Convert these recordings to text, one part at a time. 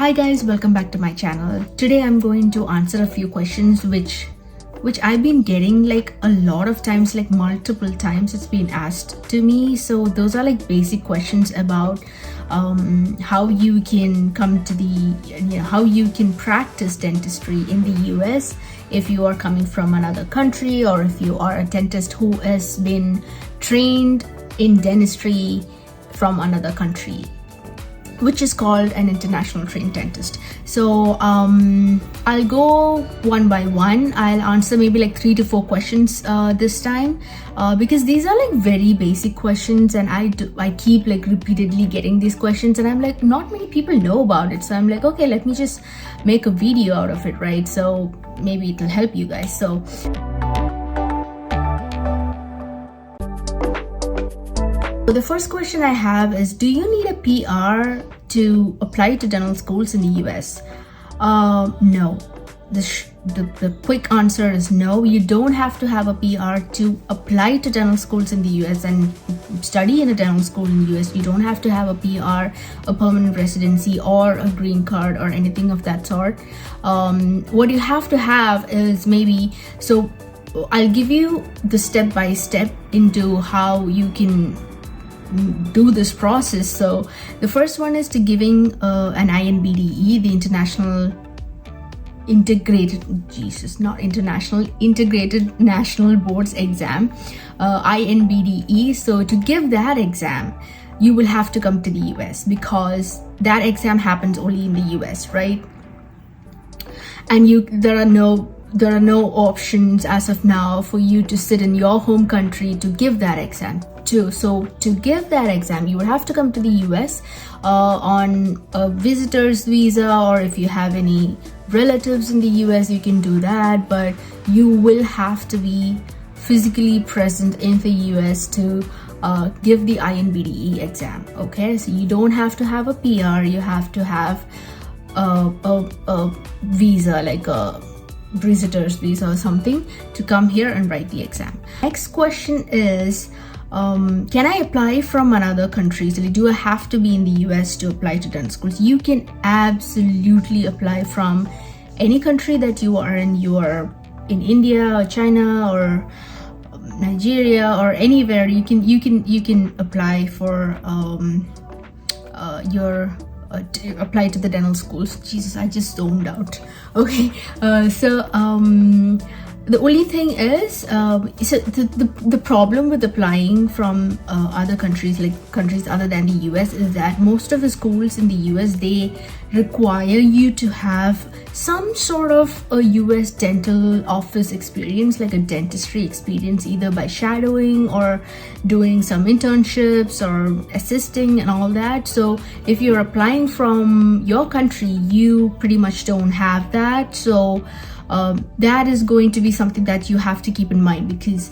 Hi guys, welcome back to my channel. Today I'm going to answer a few questions which I've been getting like a lot of times, like multiple times it's been asked to me. So those are like basic questions about how you can come to how you can practice dentistry in the US if you are coming from another country, or if you are a dentist who has been trained in dentistry from another country, which is called an international trained dentist. So I'll go one by one. I'll answer maybe like 3 to 4 questions this time because these are like very basic questions, and I keep like repeatedly getting these questions, and I'm like, not many people know about it. So I'm like, okay, let me just make a video out of it, right? So maybe it'll help you guys. So the first question I have is, do you need a PR to apply to dental schools in the US? No. The quick answer is no. You don't have to have a PR to apply to dental schools in the US and study in a dental school in the US. You don't have to have a PR, a permanent residency, or a green card or anything of that sort. What you have to have is so I'll give you the step-by-step into how you can do this process. So the first one is to giving an INBDE, the Integrated National Boards exam, INBDE. So to give that exam, you will have to come to the US because that exam happens only in the US, right? And there are no options as of now for you to sit in your home country to give that exam too. So to give that exam, you will have to come to the US on a visitor's visa, or if you have any relatives in the US, you can do that, but you will have to be physically present in the US to give the INBDE exam. Okay, so you don't have to have a PR, you have to have a visa, like a visitor's visa or something, to come here and write the exam. Next question is, can I apply from another country? So do I have to be in the US to apply to dental schools? You can absolutely apply from any country that you are in. You are in India or China or Nigeria or anywhere. You can apply for apply to the dental schools. Jesus, I just zoned out. Okay, the only thing is, so the problem with applying from other countries, like countries other than the US, is that most of the schools in the US, they require you to have some sort of a US dental office experience, like a dentistry experience, either by shadowing or doing some internships or assisting and all that. So if you're applying from your country, you pretty much don't have that. So that is going to be something that you have to keep in mind, because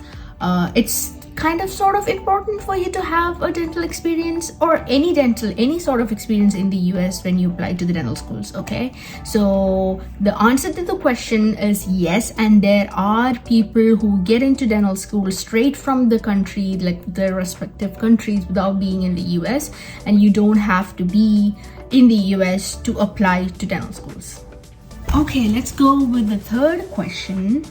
it's kind of sort of important for you to have a dental experience or any sort of experience in the US when you apply to the dental schools. Okay, so the answer to the question is yes, and there are people who get into dental school straight from the country, like their respective countries, without being in the US, and you don't have to be in the US to apply to dental schools. Okay, let's go with the third question.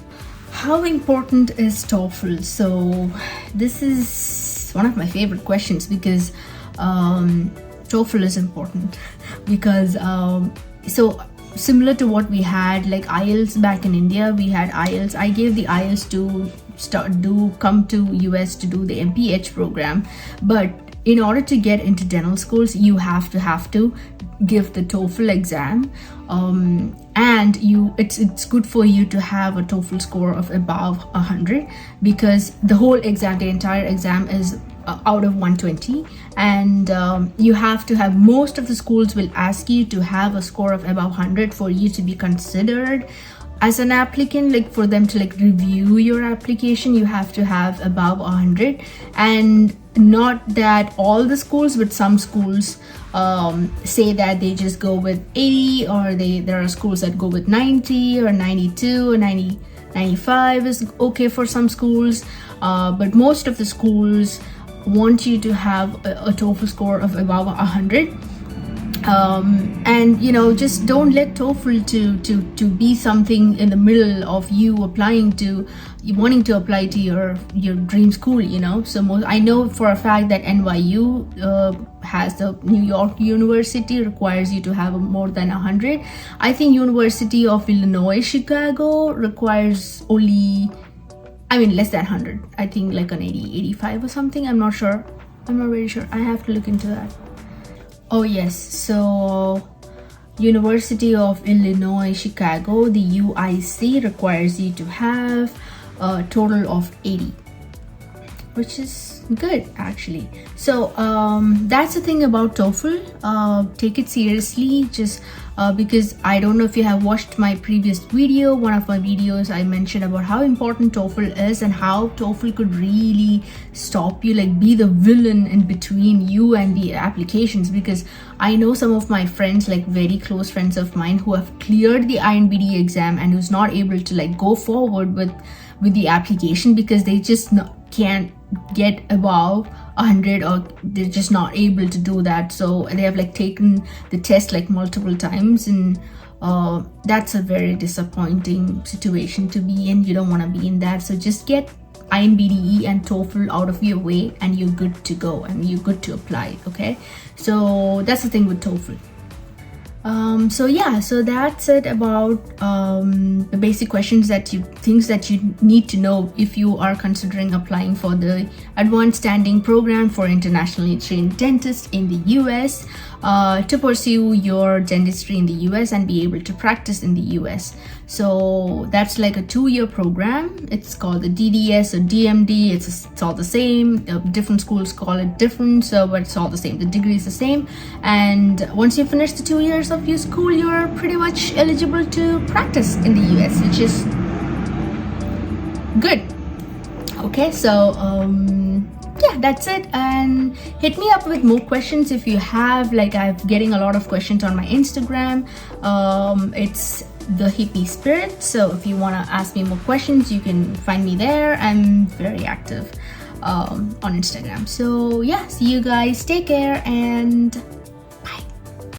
How important is TOEFL? So this is one of my favorite questions because TOEFL is important because so similar to what we had like IELTS back in India, we had IELTS. I gave the IELTS to come to US to do the MPH program, but in order to get into dental schools, you have to give the TOEFL exam, and it's good for you to have a TOEFL score of above 100, because the entire exam is out of 120, and you have to have, most of the schools will ask you to have a score of above 100 for you to be considered as an applicant, like for them to like review your application. You have to have above 100, and not that all the schools, but some schools say that they just go with 80, or there are schools that go with 90 or 92 or 95 is okay for some schools, but most of the schools want you to have a TOEFL score of above 100. And just don't let TOEFL to be something in the middle of you applying to you wanting to apply to your dream school. So I know for a fact that NYU has the New York University requires you to have more than 100. I think University of Illinois Chicago requires only, less than 100. I think like an 80, 85 or something. I'm not sure. I'm not very sure. I have to look into that. Oh yes, so University of Illinois Chicago, the UIC, requires you to have a total of 80, which is good actually. So that's the thing about TOEFL. Take it seriously, just because I don't know if you have watched my previous video. One of my videos I mentioned about how important TOEFL is and how TOEFL could really stop you, like be the villain in between you and the applications. Because I know some of my friends, like very close friends of mine, who have cleared the INBD exam and who's not able to like go forward with the application because they just can't get above 100, or they're just not able to do that. So they have like taken the test like multiple times, and that's a very disappointing situation to be in. You don't want to be in that. So just get INBDE and TOEFL out of your way and you're good to go and you're good to apply. Okay, so that's the thing with TOEFL. So that's it about the basic questions things that you need to know if you are considering applying for the advanced standing program for internationally trained dentists in the US, to pursue your dentistry in the US and be able to practice in the US. So that's like a 2-year program. It's called the DDS or DMD. It's all the same. Different schools call it different, but it's all the same. The degree is the same. And once you finish the 2 years of your school, you're pretty much eligible to practice in the US, which is good. Okay, so yeah, that's it. And hit me up with more questions if you have. Like, I'm getting a lot of questions on my Instagram. It's the hippie spirit. So if you want to ask me more questions, you can find me there. I'm very active on Instagram. So yeah, see you guys. Take care and